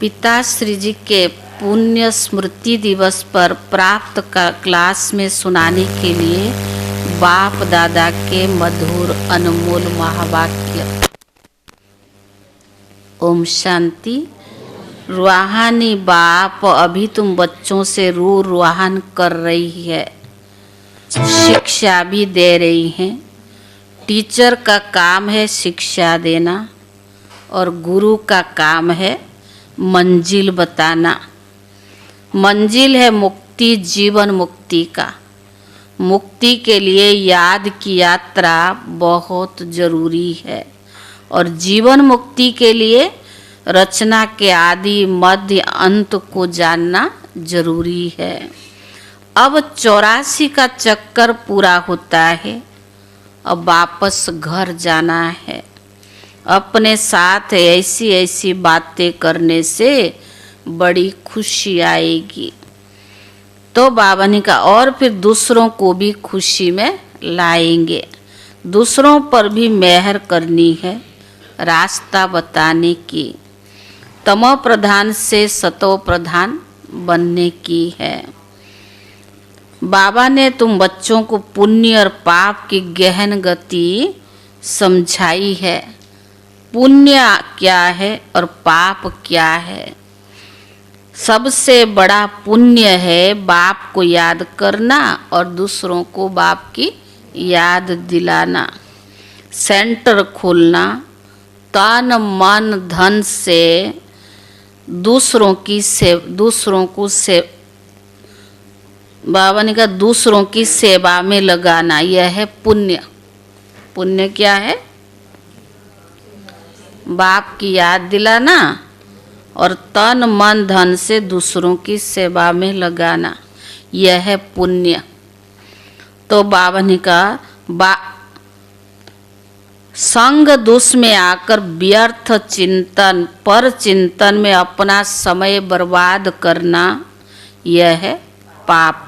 पिताश्री जी के पुण्य स्मृति दिवस पर प्राप्त क्लास में सुनाने के लिए बाप दादा के मधुर अनमोल महावाक्य। ओम शांति। रूहानी बाप, अभी तुम बच्चों से रूहान कर रही है, शिक्षा भी दे रही हैं। टीचर का काम है शिक्षा देना और गुरु का काम है मंजिल बताना। मंजिल है मुक्ति, जीवन मुक्ति का। मुक्ति के लिए याद की यात्रा बहुत जरूरी है और जीवन मुक्ति के लिए रचना के आदि मध्य अंत को जानना जरूरी है। अब 84 का चक्कर पूरा होता है, अब वापस घर जाना है। अपने साथ ऐसी ऐसी बातें करने से बड़ी खुशी आएगी। तो बाबा ने कहा और फिर दूसरों को भी खुशी में लाएंगे, दूसरों पर भी मेहर करनी है, रास्ता बताने की, तमो प्रधान से सतो प्रधान बनने की है। बाबा ने तुम बच्चों को पुण्य और पाप की गहन गति समझाई है। पुण्य क्या है और पाप क्या है। सबसे बड़ा पुण्य है बाप को याद करना और दूसरों को बाप की याद दिलाना। सेंटर खोलना, तन मन धन से दूसरों को बाबा ने कहा दूसरों की सेवा में लगाना, यह है पुण्य। पुण्य क्या है? बाप की याद दिलाना और तन मन धन से दूसरों की सेवा में लगाना, यह है पुण्य। तो बाबा ने कहा संग दुष में आकर व्यर्थ चिंतन पर चिंतन में अपना समय बर्बाद करना, यह है पाप।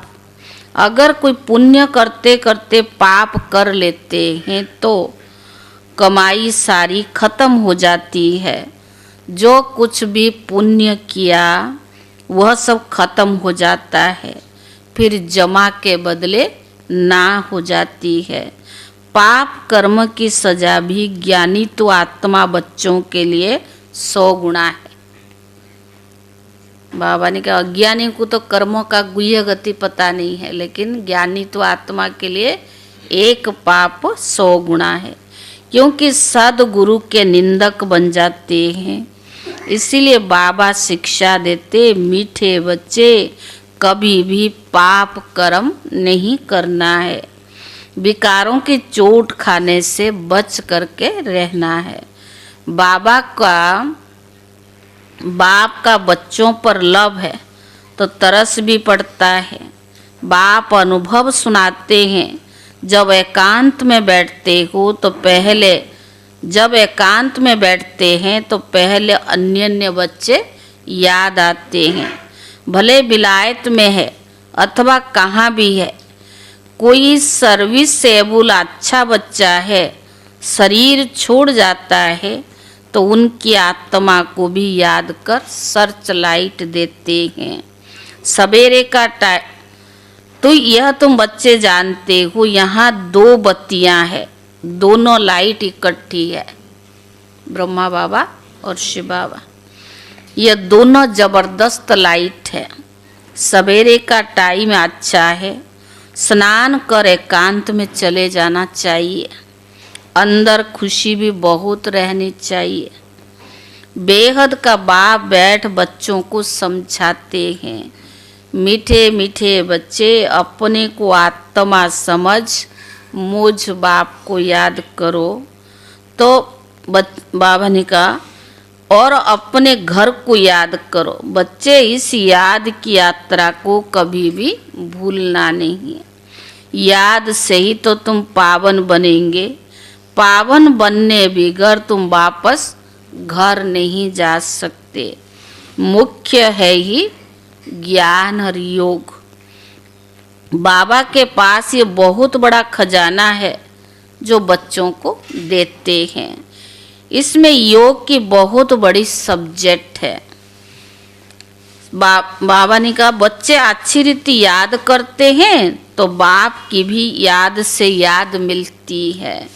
अगर कोई पुण्य करते करते पाप कर लेते हैं तो कमाई सारी खत्म हो जाती है। जो कुछ भी पुण्य किया वह सब खत्म हो जाता है, फिर जमा के बदले ना हो जाती है। पाप कर्म की सजा भी ज्ञानी तो आत्मा बच्चों के लिए 100 गुना है। बाबा ने कहा अज्ञानी को तो कर्मों का गुह्य गति पता नहीं है, लेकिन ज्ञानी तो आत्मा के लिए एक पाप 100 गुना है, क्योंकि सदगुरु के निंदक बन जाते हैं। इसीलिए बाबा शिक्षा देते, मीठे बच्चे कभी भी पाप कर्म नहीं करना है, विकारों की चोट खाने से बच करके रहना है। बाप का बच्चों पर लव है तो तरस भी पड़ता है। बाप अनुभव सुनाते हैं। जब एकांत में बैठते तो पहले अन्य बच्चे याद आते हैं। भले विलायत में है अथवा कहाँ भी है, कोई सर्विसेबल अच्छा बच्चा है, शरीर छोड़ जाता है तो उनकी आत्मा को भी याद कर सर्च लाइट देते हैं। सवेरे का टाइम तो यह तुम बच्चे जानते हो, यहाँ 2 बत्तियाँ हैं, दोनों लाइट इकट्ठी है, ब्रह्मा बाबा और शिव बाबा। यह दोनों जबरदस्त लाइट है। सवेरे का टाइम अच्छा है, स्नान कर एकांत में चले जाना चाहिए। अंदर खुशी भी बहुत रहनी चाहिए। बेहद का बाप बैठ बच्चों को समझाते हैं। मीठे मीठे बच्चे अपने को आत्मा समझ मुझ बाप को याद करो। तो बाबा ने कहा और अपने घर को याद करो। बच्चे इस याद की यात्रा को कभी भी भूलना नहीं। याद से ही तो तुम पावन बनेंगे। पावन बनने बगैर तुम वापस घर नहीं जा सकते। मुख्य है ही ज्ञान और योग। बाबा के पास ये बहुत बड़ा खजाना है जो बच्चों को देते हैं। इसमें योग की बहुत बड़ी सब्जेक्ट है। बाबा ने कहा बच्चे अच्छी रीति याद करते हैं तो बाप की भी याद से याद मिलती है।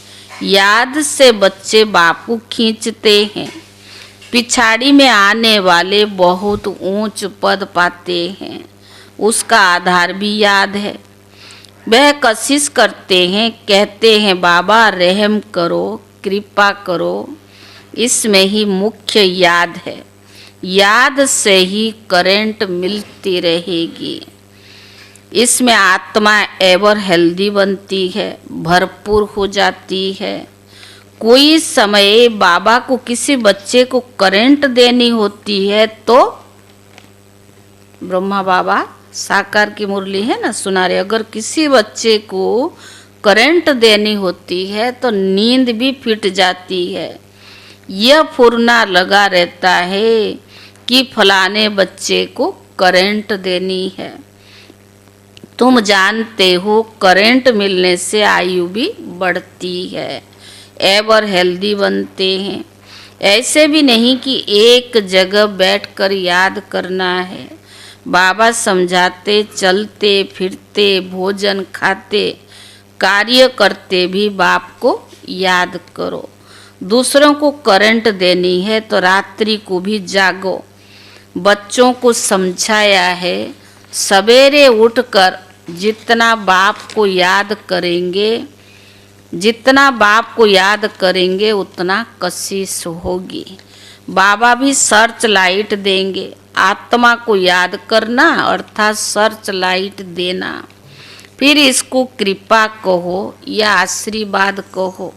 याद से बच्चे बाप को खींचते हैं। पिछाड़ी में आने वाले बहुत ऊंच पद पाते हैं, उसका आधार भी याद है। वह कोशिश करते हैं, कहते हैं बाबा रहम करो, कृपा करो। इसमें ही मुख्य याद है। याद से ही करंट मिलती रहेगी। इसमें आत्मा एवर हेल्दी बनती है, भरपूर हो जाती है। कोई समय बाबा को किसी बच्चे को करंट देनी होती है तो ब्रह्मा बाबा साकार की मुरली है ना सुना रहे, अगर किसी बच्चे को करंट देनी होती है तो नींद भी फिट जाती है। यह फुरना लगा रहता है कि फलाने बच्चे को करंट देनी है। तुम जानते हो करंट मिलने से आयु भी बढ़ती है, एवर हेल्दी बनते हैं। ऐसे भी नहीं कि एक जगह बैठकर याद करना है। बाबा समझाते, चलते फिरते, भोजन खाते, कार्य करते भी बाप को याद करो। दूसरों को करंट देनी है तो रात्रि को भी जागो। बच्चों को समझाया है सवेरे उठकर जितना बाप को याद करेंगे, जितना बाप को याद करेंगे उतना कशिश होगी। बाबा भी सर्च लाइट देंगे। आत्मा को याद करना अर्थात सर्च लाइट देना। फिर इसको कृपा कहो या आशीर्वाद कहो।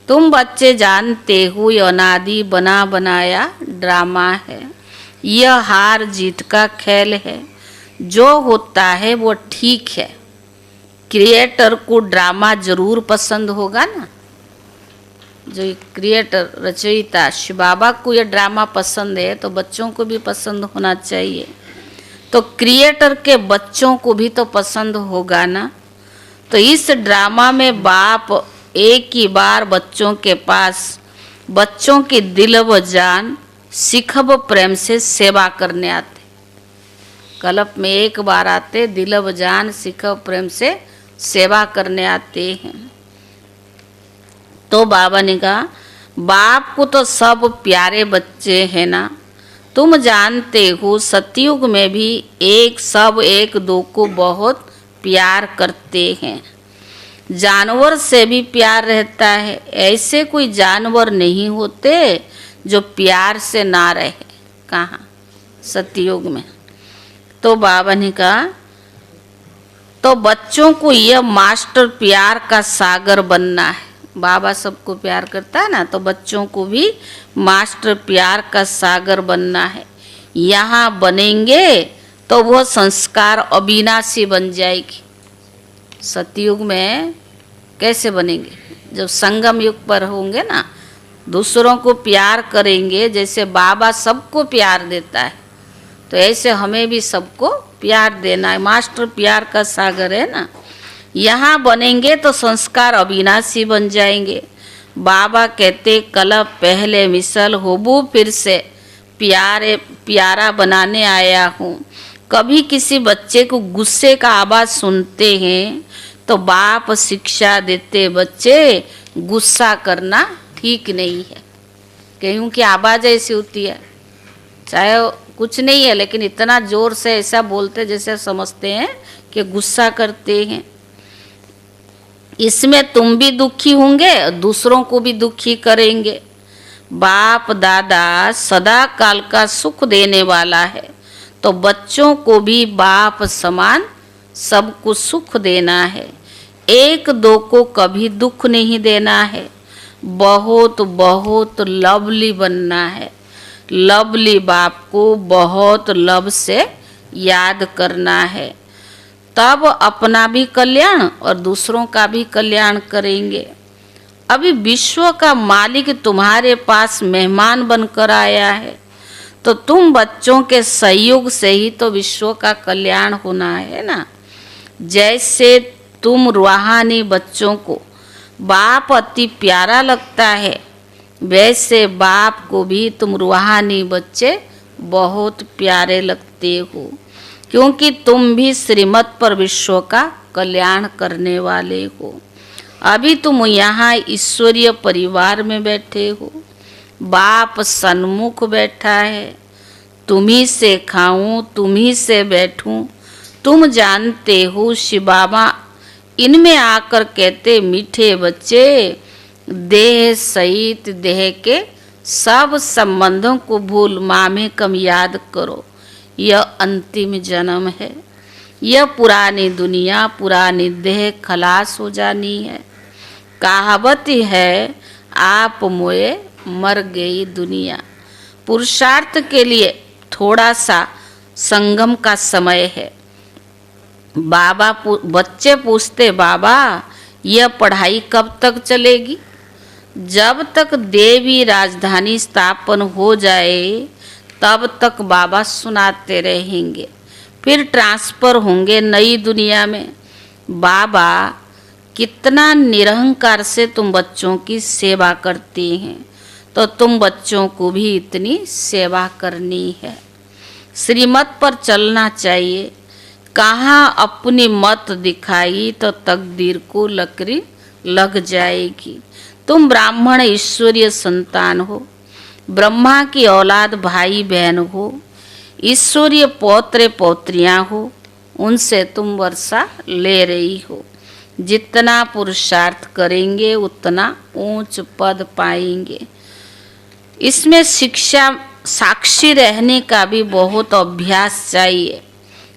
तुम बच्चे जानते हो ये अनादि बना बनाया ड्रामा है। यह हार जीत का खेल है। जो होता है वो ठीक है। क्रिएटर को ड्रामा जरूर पसंद होगा ना। जो क्रिएटर रचयिता शिव बाबा को यह ड्रामा पसंद है तो बच्चों को भी पसंद होना चाहिए। तो क्रिएटर के बच्चों को भी तो पसंद होगा ना। तो इस ड्रामा में बाप एक ही बार बच्चों के पास बच्चों की दिल व जान सिखब प्रेम से सेवा करने आते। कल्प में एक बार आते, दिल व जान सिखब प्रेम से सेवा करने आते हैं। तो बाबा ने कहा बाप को तो सब प्यारे बच्चे हैं ना। तुम जानते हो सतयुग में भी सब एक दो को बहुत प्यार करते हैं। जानवर से भी प्यार रहता है। ऐसे कोई जानवर नहीं होते जो प्यार से ना रहे। कहाँ? सतयुग में। तो बाबा ने कहा तो बच्चों को यह मास्टर प्यार का सागर बनना है। बाबा सबको प्यार करता है ना, तो बच्चों को भी मास्टर प्यार का सागर बनना है। यहाँ बनेंगे तो वह संस्कार अविनाशी बन जाएगी। सतयुग में कैसे बनेंगे? जब संगम युग पर होंगे ना, दूसरों को प्यार करेंगे। जैसे बाबा सबको प्यार देता है तो ऐसे हमें भी सबको प्यार देना है। मास्टर प्यार का सागर है ना। यहाँ बनेंगे तो संस्कार अविनाशी बन जाएंगे। बाबा कहते कल पहले मिसल होबू फिर से प्यारा बनाने आया हूँ। कभी किसी बच्चे को गुस्से का आवाज़ सुनते हैं तो बाप शिक्षा देते बच्चे गुस्सा करना ठीक नहीं है। क्योंकि आवाज़ ऐसी होती है, चाहे कुछ नहीं है लेकिन इतना ज़ोर से ऐसा बोलते जैसे समझते हैं कि गुस्सा करते हैं। इसमें तुम भी दुखी होंगे और दूसरों को भी दुखी करेंगे। बाप दादा सदा काल का सुख देने वाला है तो बच्चों को भी बाप समान सबको सुख देना है। एक दो को कभी दुख नहीं देना है। बहुत बहुत लवली बनना है। लवली बाप को बहुत लव से याद करना है। तब अपना भी कल्याण और दूसरों का भी कल्याण करेंगे। अभी विश्व का मालिक तुम्हारे पास मेहमान बनकर आया है तो तुम बच्चों के सहयोग से ही तो विश्व का कल्याण होना है ना। जैसे तुम रूहानी बच्चों को बाप अति प्यारा लगता है, वैसे बाप को भी तुम रूहानी बच्चे बहुत प्यारे लगते बनते हो, क्योंकि तुम भी श्रीमत पर विश्व का कल्याण करने वाले हो। अभी तुम यहाँ ईश्वरीय परिवार में बैठे हो, बाप सन्मुख बैठा है, तुम्ही से खाऊं तुम्ही से बैठूं। तुम जानते हो शिव बाबा इनमें आकर कहते, मीठे बच्चे, देह सहित देह के सब संबंधों को भूल माँ में कम याद करो। यह अंतिम जन्म है, यह पुरानी दुनिया पुरानी देह खलास हो जानी है। कहावत है, आप मोए मर गई दुनिया। पुरुषार्थ के लिए थोड़ा सा संगम का समय है। बच्चे पूछते, बाबा यह पढ़ाई कब तक चलेगी? जब तक देवी राजधानी स्थापन हो जाए तब तक बाबा सुनाते रहेंगे, फिर ट्रांसफर होंगे नई दुनिया में। बाबा कितना निरहंकार से तुम बच्चों की सेवा करती हैं, तो तुम बच्चों को भी इतनी सेवा करनी है। श्रीमत पर चलना चाहिए। कहाँ अपनी मत दिखाई तो तकदीर को लकड़ी लग जाएगी। तुम ब्राह्मण ईश्वरीय संतान हो, ब्रह्मा की औलाद भाई बहन हो, ईश्वरीय पौत्र पौत्रियां हो, उनसे तुम वर्षा ले रही हो। जितना पुरुषार्थ करेंगे उतना ऊंच पद पाएंगे। इसमें शिक्षा साक्षी रहने का भी बहुत अभ्यास चाहिए।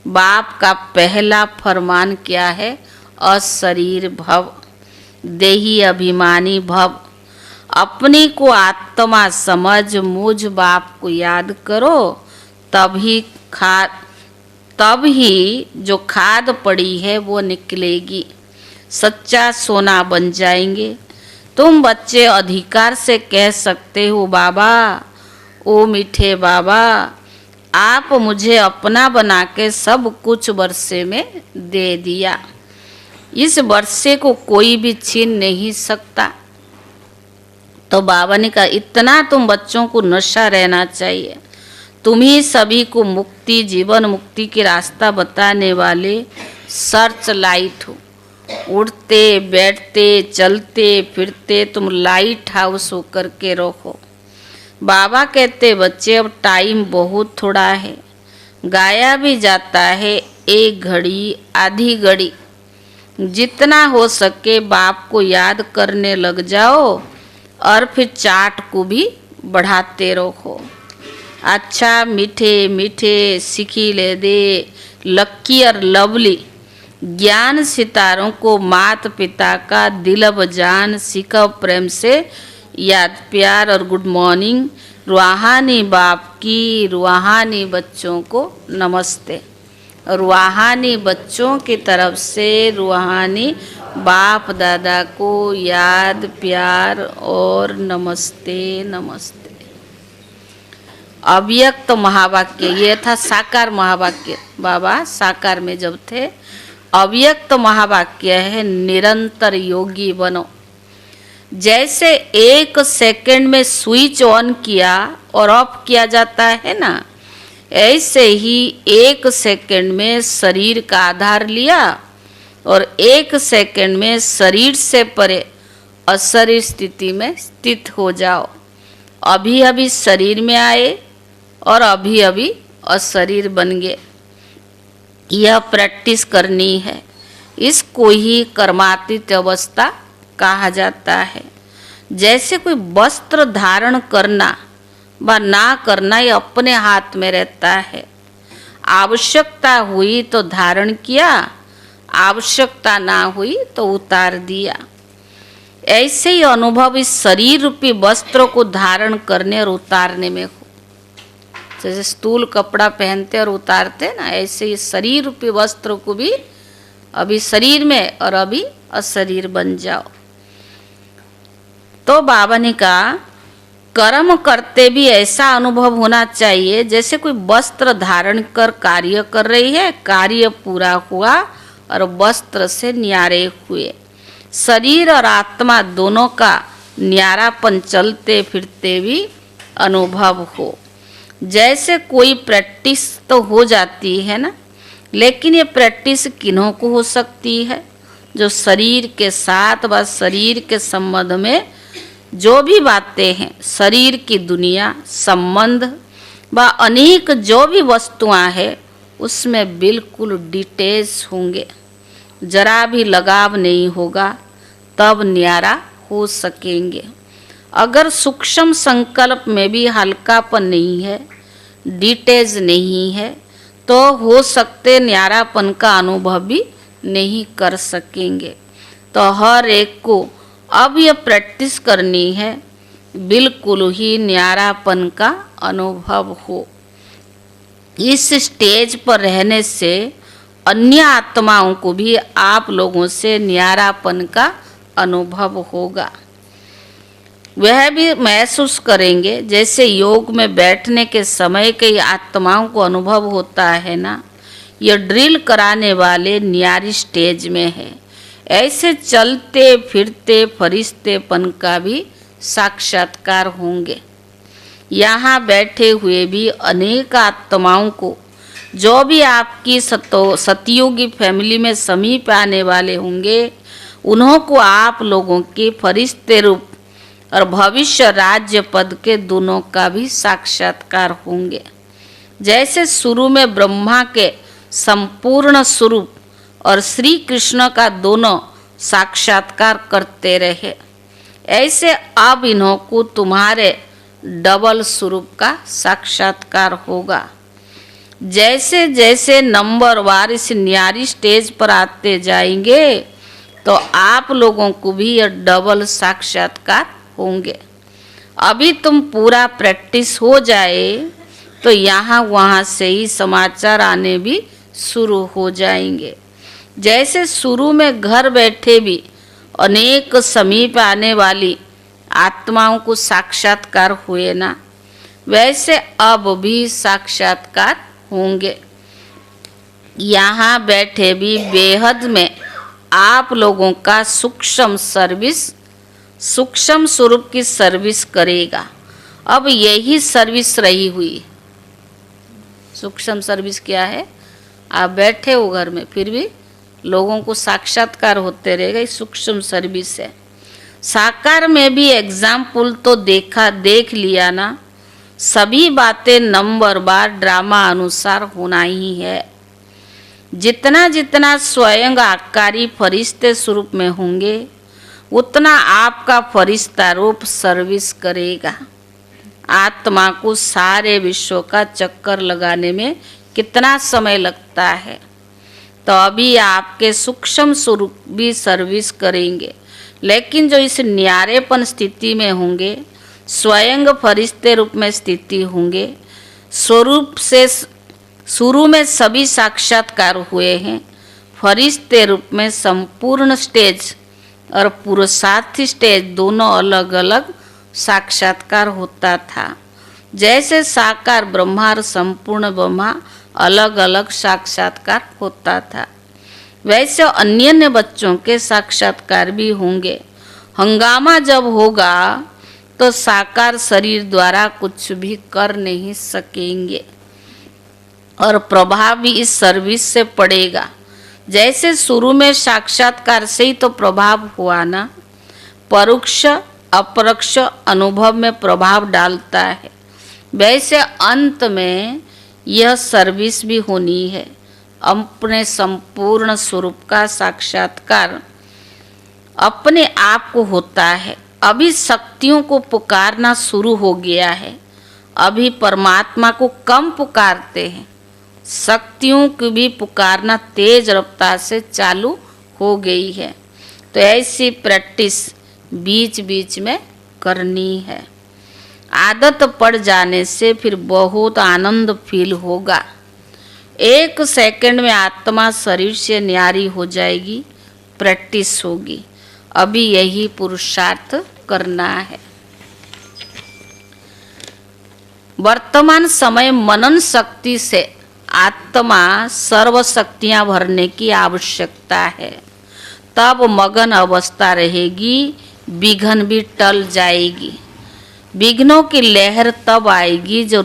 बाप का पहला फरमान क्या है? अशरीर भव, देही अभिमानी भव। अपनी को आत्मा समझ मुझ बाप को याद करो, तभी जो खाद पड़ी है वो निकलेगी, सच्चा सोना बन जाएंगे। तुम बच्चे अधिकार से कह सकते हो, बाबा ओ मीठे बाबा, आप मुझे अपना बना के सब कुछ वर्षे में दे दिया। इस वर्षे को कोई भी छीन नहीं सकता। तो बाबा ने कहा, इतना तुम बच्चों को नशा रहना चाहिए। तुम ही सभी को मुक्ति, जीवन मुक्ति के रास्ता बताने वाले सर्च लाइट हो। उठते बैठते चलते फिरते तुम लाइट हाउस होकर के रहो। बाबा कहते, बच्चे अब टाइम बहुत थोड़ा है, गाया भी जाता है एक घड़ी आधी घड़ी। जितना हो सके बाप को याद करने लग जाओ और फिर चाट को भी बढ़ाते रहो। अच्छा मीठे मीठे सिखिले दे लक्की और लवली ज्ञान सितारों को माता पिता का दिलब जान सिखो प्रेम से याद प्यार और गुड मॉर्निंग। रूहानी बाप की रूहानी बच्चों को नमस्ते। रूहानी बच्चों की तरफ से रूहानी बाप दादा को याद प्यार और नमस्ते नमस्ते। अव्यक्त महावाक्य, ये था साकार महावाक्य। बाबा साकार में जब थे, अव्यक्त महावाक्य है, निरंतर योगी बनो। जैसे एक सेकंड में स्विच ऑन किया और ऑफ किया जाता है ना, ऐसे ही एक सेकंड में शरीर का आधार लिया और एक सेकंड में शरीर से परे अशरीर स्थिति में स्थित हो जाओ। अभी अभी शरीर में आए और अभी अभी अशरीर बन गए। यह प्रैक्टिस करनी है। इसको ही कर्मातीत अवस्था कहा जाता है। जैसे कोई वस्त्र धारण करना व ना करना ये अपने हाथ में रहता है। आवश्यकता हुई तो धारण किया, आवश्यकता ना हुई तो उतार दिया। ऐसे ही अनुभव इस शरीर रूपी वस्त्र को धारण करने और उतारने में हो। जैसे स्थूल कपड़ा पहनते और उतारते ना, ऐसे ही शरीर रूपी वस्त्र को भी अभी शरीर में और अभी अशरीर बन जाओ। तो बाबा ने कहा, कर्म करते भी ऐसा अनुभव होना चाहिए जैसे कोई वस्त्र धारण कर कार्य कर रही है, कार्य पूरा हुआ और वस्त्र से न्यारे हुए। शरीर और आत्मा दोनों का न्यारापन चलते फिरते भी अनुभव हो। जैसे कोई प्रैक्टिस तो हो जाती है ना, लेकिन ये प्रैक्टिस किन्हों को हो सकती है? जो शरीर के साथ व शरीर के संबंध में जो भी बातें हैं, शरीर की दुनिया, संबंध व अनेक जो भी वस्तुआं हैं, उसमें बिल्कुल डिटेच होंगे, जरा भी लगाव नहीं होगा, तब न्यारा हो सकेंगे। अगर सूक्ष्म संकल्प में भी हल्कापन नहीं है, डिटेज नहीं है, तो हो सकते न्यारापन का अनुभव भी नहीं कर सकेंगे। तो हर एक को अब ये प्रैक्टिस करनी है, बिल्कुल ही न्यारापन का अनुभव हो। इस स्टेज पर रहने से अन्य आत्माओं को भी आप लोगों से न्यारापन का अनुभव होगा। वह भी महसूस करेंगे जैसे योग में बैठने के समय कई आत्माओं को अनुभव होता है ना, यह ड्रिल कराने वाले न्यारी स्टेज में है। ऐसे चलते फिरते फरिश्तेपन का भी साक्षात्कार होंगे। यहाँ बैठे हुए भी अनेक आत्माओं को, जो भी आपकी सतयोगी फैमिली में समीप आने वाले होंगे, उन्हों को आप लोगों के फरिश्ते रूप और भविष्य राज्य पद के दोनों का भी साक्षात्कार होंगे। जैसे शुरू में ब्रह्मा के संपूर्ण स्वरूप और श्री कृष्ण का दोनों साक्षात्कार करते रहे, ऐसे अब इन्हों को तुम्हारे डबल स्वरूप का साक्षात्कार होगा। जैसे जैसे नंबर वार इस न्यारी स्टेज पर आते जाएंगे, तो आप लोगों को भी यह डबल साक्षात्कार होंगे। अभी तुम पूरा प्रैक्टिस हो जाए तो यहाँ वहाँ से ही समाचार आने भी शुरू हो जाएंगे। जैसे शुरू में घर बैठे भी अनेक समीप आने वाली आत्माओं को साक्षात्कार हुए ना, वैसे अब भी साक्षात्कार होंगे। यहाँ बैठे भी बेहद में आप लोगों का सूक्ष्म स्वरूप की सर्विस करेगा। अब यही सर्विस रही हुई। सूक्ष्म सर्विस क्या है? आप बैठे हो घर में, फिर भी लोगों को साक्षात्कार होते रहेगा, ये सूक्ष्म सर्विस है। साकार में भी एग्जाम्पल तो देख लिया ना, सभी बातें नंबर बार ड्रामा अनुसार होना ही है। जितना जितना स्वयं आकारी फरिश्ते स्वरूप में होंगे, उतना आपका फरिश्ता रूप सर्विस करेगा। आत्मा को सारे विश्व का चक्कर लगाने में कितना समय लगता है, तो अभी आपके सूक्ष्म स्वरूप भी सर्विस करेंगे। लेकिन जो इस न्यारेपन स्थिति में होंगे, स्वयं फरिश्ते रूप में स्थिति होंगे, स्वरूप से शुरू में सभी साक्षात्कार हुए हैं। फरिश्ते रूप में संपूर्ण स्टेज और पुरुषार्थी स्टेज दोनों अलग अलग साक्षात्कार होता था। जैसे साकार ब्रह्मा और संपूर्ण ब्रह्मा अलग अलग साक्षात्कार होता था, वैसे अन्य बच्चों के साक्षात्कार भी होंगे। हंगामा जब होगा तो साकार शरीर द्वारा कुछ भी कर नहीं सकेंगे और प्रभाव भी इस सर्विस से पड़ेगा। जैसे शुरू में साक्षात्कार से ही तो प्रभाव हुआ ना, परोक्ष अपरोक्ष अनुभव में प्रभाव डालता है, वैसे अंत में यह सर्विस भी होनी है। अपने संपूर्ण स्वरूप का साक्षात्कार अपने आप को होता है। अभी शक्तियों को पुकारना शुरू हो गया है, अभी परमात्मा को कम पुकारते हैं, शक्तियों को भी पुकारना तेज रफ्तार से चालू हो गई है। तो ऐसी प्रैक्टिस बीच बीच में करनी है। आदत पड़ जाने से फिर बहुत आनंद फील होगा। 1 सेकंड में आत्मा शरीर से न्यारी हो जाएगी, प्रैक्टिस होगी। अभी यही पुरुषार्थ करना है। वर्तमान समय मनन शक्ति से आत्मा सर्व शक्तियां भरने की आवश्यकता है, तब मगन अवस्था रहेगी, विघ्न भी टल जाएगी। विघ्नों की लहर तब आएगी जो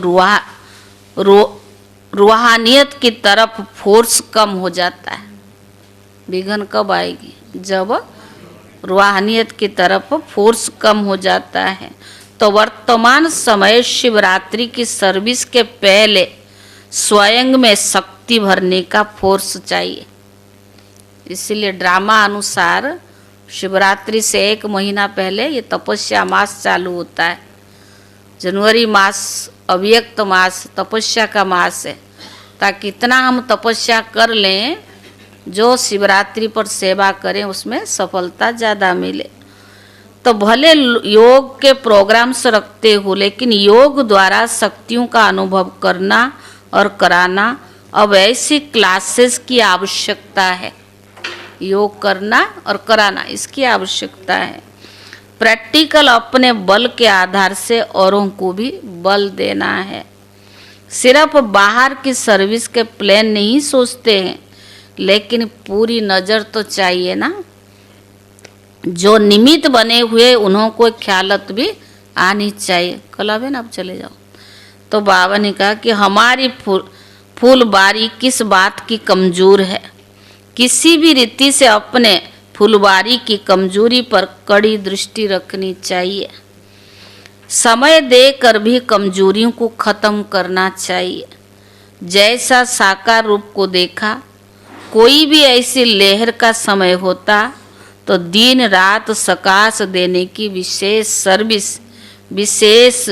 रूहानियत की तरफ फोर्स कम हो जाता है। विघन कब आएगी? जब रूहानियत की तरफ फोर्स कम हो जाता है। तो वर्तमान समय शिवरात्रि की सर्विस के पहले स्वयं में शक्ति भरने का फोर्स चाहिए। इसीलिए ड्रामा अनुसार शिवरात्रि से 1 महीना पहले ये तपस्या मास चालू होता है। जनवरी मास अव्यक्त मास तपस्या का मास है, ताकि इतना हम तपस्या कर लें जो शिवरात्रि पर सेवा करें उसमें सफलता ज़्यादा मिले। तो भले योग के प्रोग्राम्स रखते हो, लेकिन योग द्वारा शक्तियों का अनुभव करना और कराना अब ऐसी क्लासेस की आवश्यकता है। योग करना और कराना इसकी आवश्यकता है। प्रैक्टिकल अपने बल के आधार से औरों को भी बल देना है। सिर्फ बाहर की सर्विस के प्लान नहीं सोचते हैं, लेकिन पूरी नज़र तो चाहिए ना। जो निमित्त बने हुए उन्हों को ख्यालत भी आनी चाहिए। कलावे ना, अब चले जाओ। तो बाबा ने कहा कि हमारी फूलबारी किस बात की कमज़ोर है। किसी भी रीति से अपने फुलवारी की कमजोरी पर कड़ी दृष्टि रखनी चाहिए। समय देकर भी कमजोरियों को खत्म करना चाहिए। जैसा साकार रूप को देखा, कोई भी ऐसी लहर का समय होता तो दिन रात सकाश देने की विशेष सर्विस, विशेष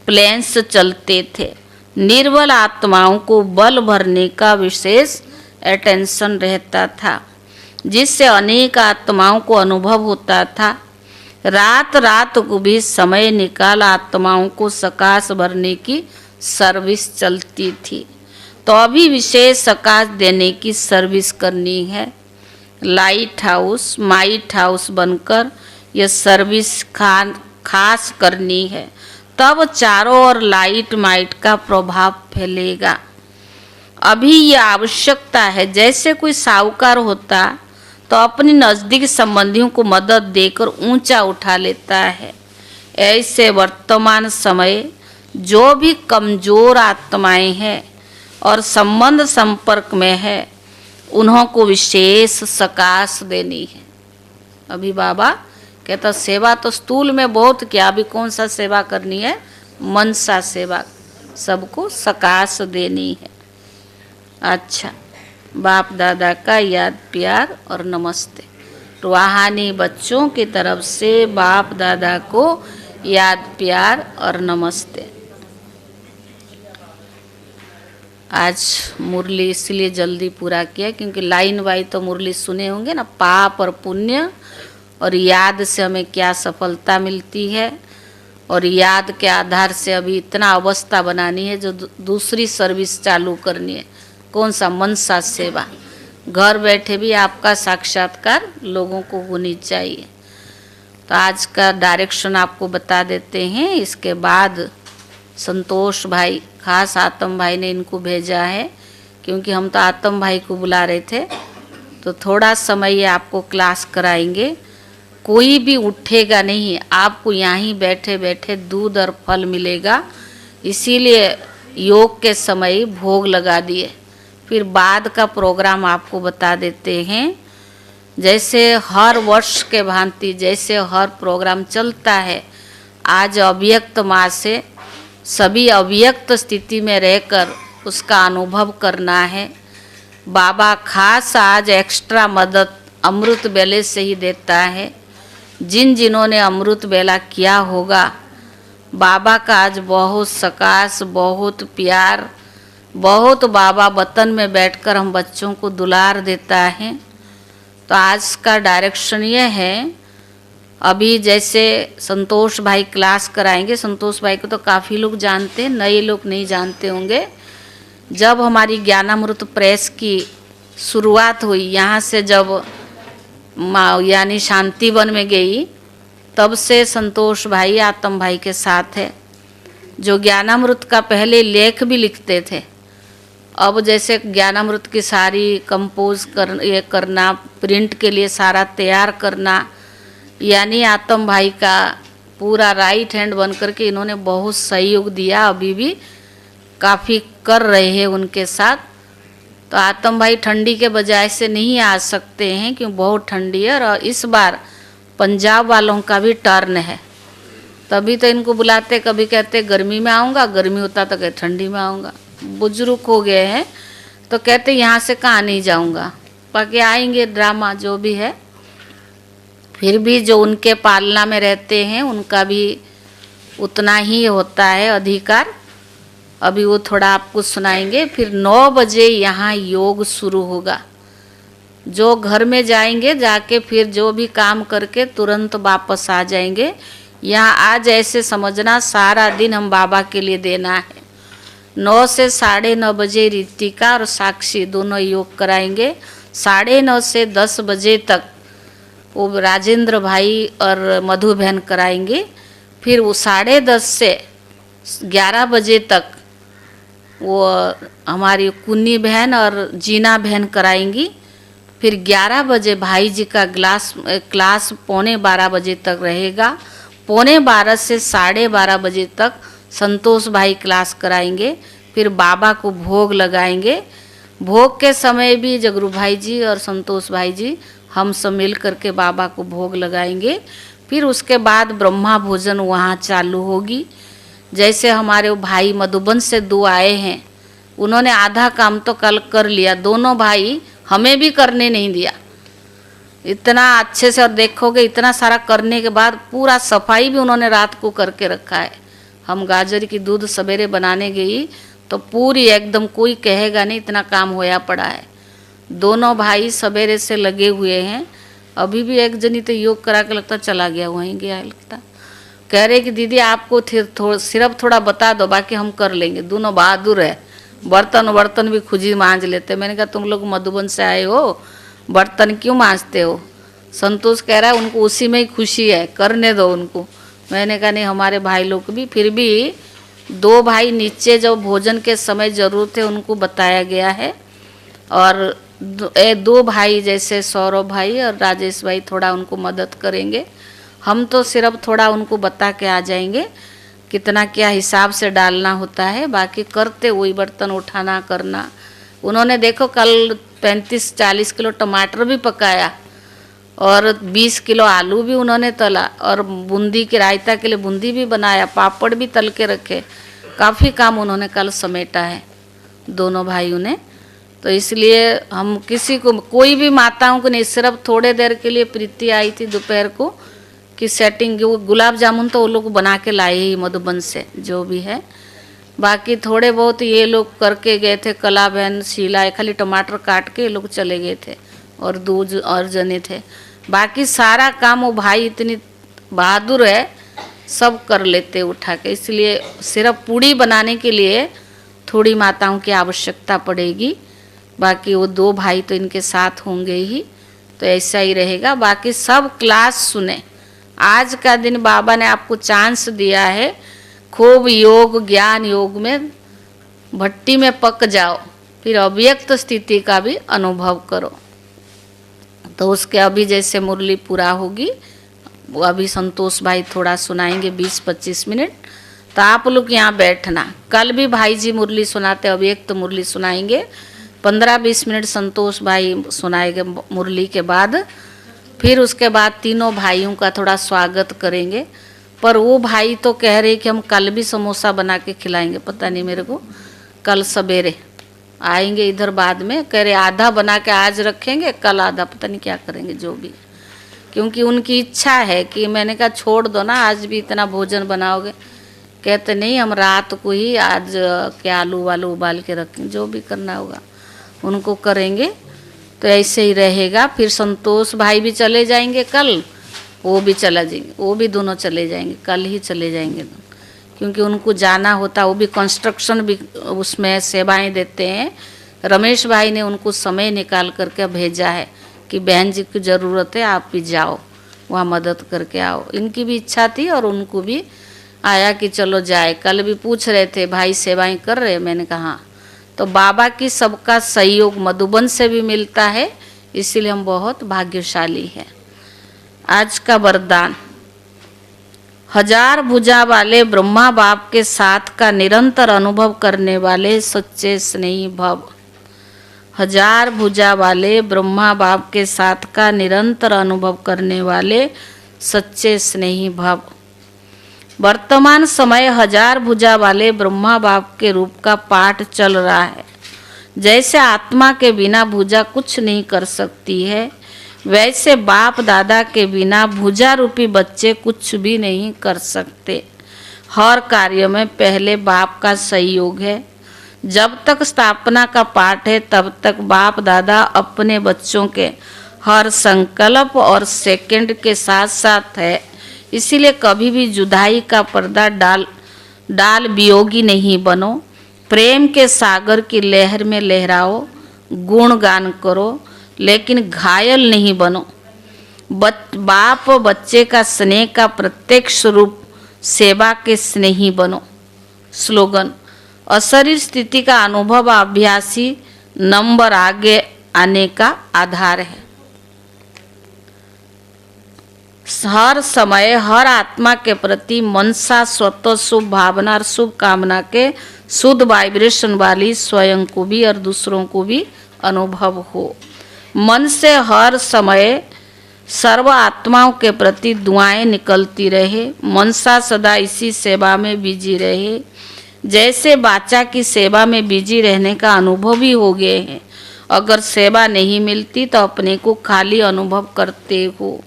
प्लान्स चलते थे। निर्बल आत्माओं को बल भरने का विशेष अटेंशन रहता था, जिससे अनेक आत्माओं को अनुभव होता था। रात रात को भी समय निकाल आत्माओं को सकाश भरने की सर्विस चलती थी। तो अभी विशेष सकाश देने की सर्विस करनी है। लाइट हाउस, माइट हाउस बनकर यह सर्विस खास करनी है। तब चारों ओर लाइट माइट का प्रभाव फैलेगा। अभी ये आवश्यकता है। जैसे कोई साहूकार होता तो अपनी नज़दीक संबंधियों को मदद देकर ऊंचा उठा लेता है। ऐसे वर्तमान समय जो भी कमज़ोर आत्माएं हैं और संबंध संपर्क में है, उन्हों को विशेष सकाश देनी है। अभी बाबा कहता सेवा तो स्थूल में बहुत किया, अभी कौन सा सेवा करनी है? मनसा सेवा, सबको सकाश देनी है। अच्छा, बाप दादा का याद प्यार और नमस्ते। रूहानी बच्चों की तरफ से बाप दादा को याद प्यार और नमस्ते। आज मुरली इसलिए जल्दी पूरा किया क्योंकि लाइन वाइज तो मुरली सुने होंगे ना, पाप और पुण्य और याद से हमें क्या सफलता मिलती है, और याद के आधार से अभी इतना अवस्था बनानी है जो दूसरी सर्विस चालू करनी है। कौन सा? मनसा सेवा। घर बैठे भी आपका साक्षात्कार लोगों को होनी चाहिए। तो आज का डायरेक्शन आपको बता देते हैं। इसके बाद संतोष भाई, खास आत्म भाई ने इनको भेजा है, क्योंकि हम तो आत्म भाई को बुला रहे थे। तो थोड़ा समय ये आपको क्लास कराएंगे। कोई भी उठेगा नहीं, आपको यहीं बैठे बैठे दूध और फल मिलेगा। इसीलिए योग के समय भोग लगा दिए। फिर बाद का प्रोग्राम आपको बता देते हैं। जैसे हर वर्ष के भांति जैसे हर प्रोग्राम चलता है, आज अव्यक्त मास से सभी अव्यक्त स्थिति में रहकर उसका अनुभव करना है। बाबा खास आज एक्स्ट्रा मदद अमृत बेले से ही देता है। जिन जिन्होंने अमृत बेला किया होगा, बाबा का आज बहुत सकाश, बहुत प्यार, बहुत बाबा वतन में बैठकर हम बच्चों को दुलार देता है। तो आज का डायरेक्शन ये है। अभी जैसे संतोष भाई क्लास कराएंगे। संतोष भाई को तो काफ़ी लोग जानते हैं, नए लोग नहीं जानते होंगे। जब हमारी ज्ञानामृत प्रेस की शुरुआत हुई, यहाँ से जब यानी शांतिवन में गई, तब से संतोष भाई आत्म भाई के साथ है, जो ज्ञानामृत का पहले लेख भी लिखते थे। अब जैसे ज्ञानामृत की सारी कंपोज करना, प्रिंट के लिए सारा तैयार करना, यानी आत्म भाई का पूरा राइट हैंड बन करके इन्होंने बहुत सहयोग दिया। अभी भी काफ़ी कर रहे हैं उनके साथ। तो आतम भाई ठंडी के बजाय से नहीं आ सकते हैं क्योंकि बहुत ठंडी है, और इस बार पंजाब वालों का भी टर्न है, तभी तो इनको बुलाते। कभी कहते गर्मी में आऊँगा, गर्मी होता तो कहते ठंडी में आऊँगा। बुजुर्ग हो गए हैं तो कहते यहाँ से कहाँ नहीं जाऊँगा, बाकी आएंगे, ड्रामा जो भी है। फिर भी जो उनके पालना में रहते हैं उनका भी उतना ही होता है अधिकार। अभी वो थोड़ा आपको सुनाएंगे। फिर 9 बजे यहाँ योग शुरू होगा। जो घर में जाएंगे, जाके फिर जो भी काम करके तुरंत वापस आ जाएंगे। यहाँ आज ऐसे समझना सारा दिन हम बाबा के लिए देना है। 9 से 9:30 बजे रितिका और साक्षी दोनों योग कराएंगे। 9:30 से 10 बजे तक वो राजेंद्र भाई और मधु बहन कराएंगे। फिर वो 10:30 से 11 बजे तक वो हमारी कुन्नी बहन और जीना बहन कराएंगी। फिर 11 बजे भाई जी का क्लास 11:45 बजे तक रहेगा। 11:45 से 12:30 बजे तक संतोष भाई क्लास कराएंगे। फिर बाबा को भोग लगाएंगे। भोग के समय भी जगरू भाई जी और संतोष भाई जी हम सब मिल करके बाबा को भोग लगाएंगे। फिर उसके बाद ब्रह्मा भोजन वहाँ चालू होगी। जैसे हमारे भाई मधुबन से 2 आए हैं, उन्होंने आधा काम तो कल कर लिया। दोनों भाई हमें भी करने नहीं दिया इतना अच्छे से, और देखोगे इतना सारा करने के बाद पूरा सफाई भी उन्होंने रात को करके रखा है। हम गाजर की दूध सवेरे बनाने गई तो पूरी एकदम कोई कहेगा नहीं इतना काम होया पड़ा है। दोनों भाई सवेरे से लगे हुए हैं। अभी भी एक जनी तो योग करा के लगता चला गया, वहीं गया लगता। कह रहे कि दीदी आपको सिर्फ थोड़ा बता दो, बाकी हम कर लेंगे। दोनों बहादुर है। बर्तन भी खुद ही मांज लेते। मैंने कहा तुम लोग मधुबन से आए हो, बर्तन क्यों मांजते हो? संतोष कह रहा है उनको उसी में ही खुशी है, करने दो उनको। मैंने कहा नहीं, हमारे भाई लोग भी। फिर भी 2 भाई नीचे जो भोजन के समय जरूरत है उनको बताया गया है, और 2 भाई जैसे सौरभ भाई और राजेश भाई थोड़ा उनको मदद करेंगे। हम तो सिर्फ थोड़ा उनको बता के आ जाएंगे कितना क्या हिसाब से डालना होता है, बाकी करते वही बर्तन उठाना करना। उन्होंने देखो कल 35-40 किलो टमाटर भी पकाया और 20 किलो आलू भी उन्होंने तला, और बूंदी के रायता के लिए बूंदी भी बनाया, पापड़ भी तल के रखे। काफ़ी काम उन्होंने कल समेटा है दोनों भाइयों ने। तो इसलिए हम किसी को, कोई भी माताओं को नहीं, सिर्फ थोड़े देर के लिए प्रीति आई थी दोपहर को कि सेटिंग, वो गुलाब जामुन तो वो लोग बना के लाए ही मधुबन से जो भी है। बाकी थोड़े बहुत ये लोग करके गए थे, कला बहन शीला, खाली टमाटर काट के ये लोग चले गए थे, और 2 और जने थे। बाकी सारा काम वो भाई इतनी बहादुर है, सब कर लेते उठा के। इसलिए सिर्फ पूड़ी बनाने के लिए थोड़ी माताओं की आवश्यकता पड़ेगी, बाकी वो 2 भाई तो इनके साथ होंगे ही। तो ऐसा ही रहेगा। बाकी सब क्लास सुने। आज का दिन बाबा ने आपको चांस दिया है, खूब योग ज्ञान योग में भट्टी में पक जाओ, फिर अव्यक्त स्थिति का भी अनुभव करो। तो उसके अभी जैसे मुरली पूरा होगी, वो अभी संतोष भाई थोड़ा सुनाएंगे 20-25 मिनट। तो आप लोग यहाँ बैठना। कल भी भाई जी मुरली सुनाते, अव्यक्त मुरली सुनाएंगे। 15-20 मिनट संतोष भाई सुनाएंगे मुरली के बाद। फिर उसके बाद तीनों भाइयों का थोड़ा स्वागत करेंगे। पर वो भाई तो कह रहे कि हम कल भी समोसा बना के खिलाएंगे, पता नहीं मेरे को, कल सवेरे आएंगे इधर बाद में। कह रहे आधा बना के आज रखेंगे, कल आधा, पता नहीं क्या करेंगे जो भी, क्योंकि उनकी इच्छा है कि, मैंने कहा छोड़ दो ना, आज भी इतना भोजन बनाओगे? कहते नहीं, हम रात को ही आज के आलू वालू उबाल के रखें, जो भी करना होगा उनको करेंगे। तो ऐसे ही रहेगा। फिर संतोष भाई भी चले जाएंगे कल, वो भी चला जाएंगे, वो भी दोनों चले जाएंगे, कल ही चले जाएंगे, क्योंकि उनको जाना होता। वो भी कंस्ट्रक्शन भी उसमें सेवाएं देते हैं। रमेश भाई ने उनको समय निकाल करके भेजा है कि बहन जी की ज़रूरत है, आप भी जाओ वहाँ मदद करके आओ। इनकी भी इच्छा थी और उनको भी आया कि चलो जाए। कल भी पूछ रहे थे भाई सेवाएं कर रहे, मैंने कहा हाँ। तो बाबा की सबका सहयोग मधुबन से भी मिलता है, इसीलिए हम बहुत भाग्यशाली हैं। आज का वरदान, हजार भुजा वाले ब्रह्मा बाप के साथ का निरंतर अनुभव करने वाले सच्चे स्नेही भव। हजार भुजा वाले ब्रह्मा बाप के साथ का निरंतर अनुभव करने वाले सच्चे स्नेही भव। वर्तमान समय हजार भुजा वाले ब्रह्मा बाप के रूप का पाठ चल रहा है। जैसे आत्मा के बिना भुजा कुछ नहीं कर सकती है, वैसे बाप दादा के बिना भुजा रूपी बच्चे कुछ भी नहीं कर सकते। हर कार्य में पहले बाप का सहयोग है। जब तक स्थापना का पाठ है तब तक बाप दादा अपने बच्चों के हर संकल्प और सेकंड के साथ साथ है। इसीलिए कभी भी जुदाई का पर्दा डाल वियोगी नहीं बनो। प्रेम के सागर की लहर में लहराओ, गुणगान करो, लेकिन घायल नहीं बनो। बाप बच्चे का स्नेह का प्रत्यक्ष रूप, सेवा के स्नेही बनो। स्लोगन: अशरीर स्थिति का अनुभव अभ्यासी नंबर आगे आने का आधार है। हर समय हर आत्मा के प्रति मनसा स्वतः शुभ भावना और शुभ कामना के शुद्ध वाइब्रेशन वाली स्वयं को भी और दूसरों को भी अनुभव हो। मन से हर समय सर्व आत्माओं के प्रति दुआएं निकलती रहे। मनसा सदा इसी सेवा में बिजी रहे। जैसे बाचा की सेवा में बिजी रहने का अनुभव ही हो गए हैं। अगर सेवा नहीं मिलती तो अपने को खाली अनुभव करते हो।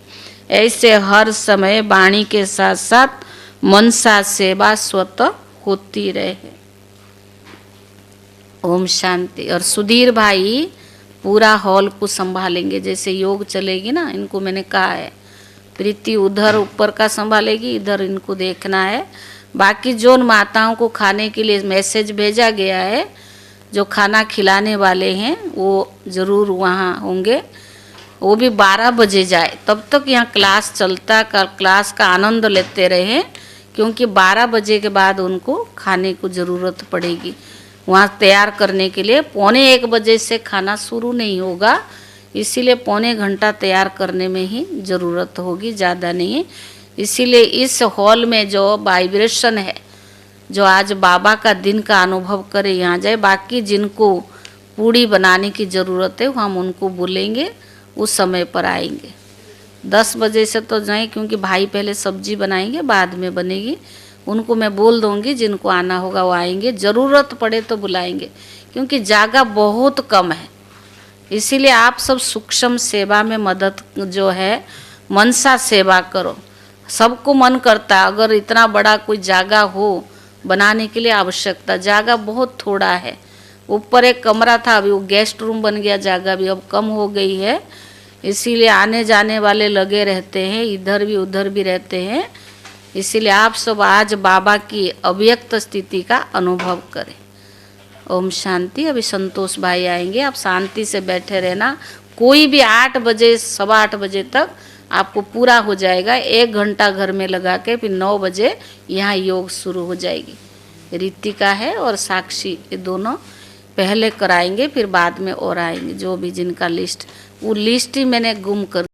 ऐसे हर समय वाणी के साथ साथ मनसा सेवा स्वतः होती रहे। ओम शांति। और सुधीर भाई पूरा हॉल को संभालेंगे। जैसे योग चलेगी ना, इनको मैंने कहा है प्रीति उधर ऊपर का संभालेगी, इधर इनको देखना है। बाकी जो माताओं को खाने के लिए मैसेज भेजा गया है, जो खाना खिलाने वाले हैं वो ज़रूर वहाँ होंगे। वो भी 12 बजे जाए, तब तक यहाँ क्लास चलता, क्लास का आनंद लेते रहें, क्योंकि 12 बजे के बाद उनको खाने को ज़रूरत पड़ेगी। वहाँ तैयार करने के लिए 1:45 बजे से खाना शुरू नहीं होगा, इसीलिए 1.25 घंटा तैयार करने में ही ज़रूरत होगी, ज़्यादा नहीं। इसीलिए इस हॉल में जो वाइब्रेशन है, जो आज बाबा का दिन का अनुभव करे यहाँ जाए। बाकी जिनको पूड़ी बनाने की ज़रूरत है हम उनको बोलेंगे, उस समय पर आएंगे। 10 बजे से तो जाएं, क्योंकि भाई पहले सब्जी बनाएंगे, बाद में बनेगी। उनको मैं बोल दूंगी, जिनको आना होगा वो आएंगे, ज़रूरत पड़े तो बुलाएंगे, क्योंकि जगह बहुत कम है। इसीलिए आप सब सूक्ष्म सेवा में मदद जो है मनसा सेवा करो। सबको मन करता है अगर इतना बड़ा कोई जगह हो बनाने के लिए, आवश्यकता जगह बहुत थोड़ा है। ऊपर एक कमरा था, अभी वो गेस्ट रूम बन गया, जगह भी अब कम हो गई है। इसीलिए आने जाने वाले लगे रहते हैं, इधर भी उधर भी रहते हैं। इसीलिए आप सब आज बाबा की अव्यक्त स्थिति का अनुभव करें। ओम शांति। अभी संतोष भाई आएंगे, आप शांति से बैठे रहना। कोई भी 8 बजे 8:15 बजे तक आपको पूरा हो जाएगा। 1 घंटा घर में लगा के फिर 9 बजे यहाँ योग शुरू हो जाएगी। रितिका है और साक्षी, ये दोनों पहले कराएंगे, फिर बाद में और आएंगे। जो भी जिनका लिस्ट, वो लिस्ट ही मैंने गुम कर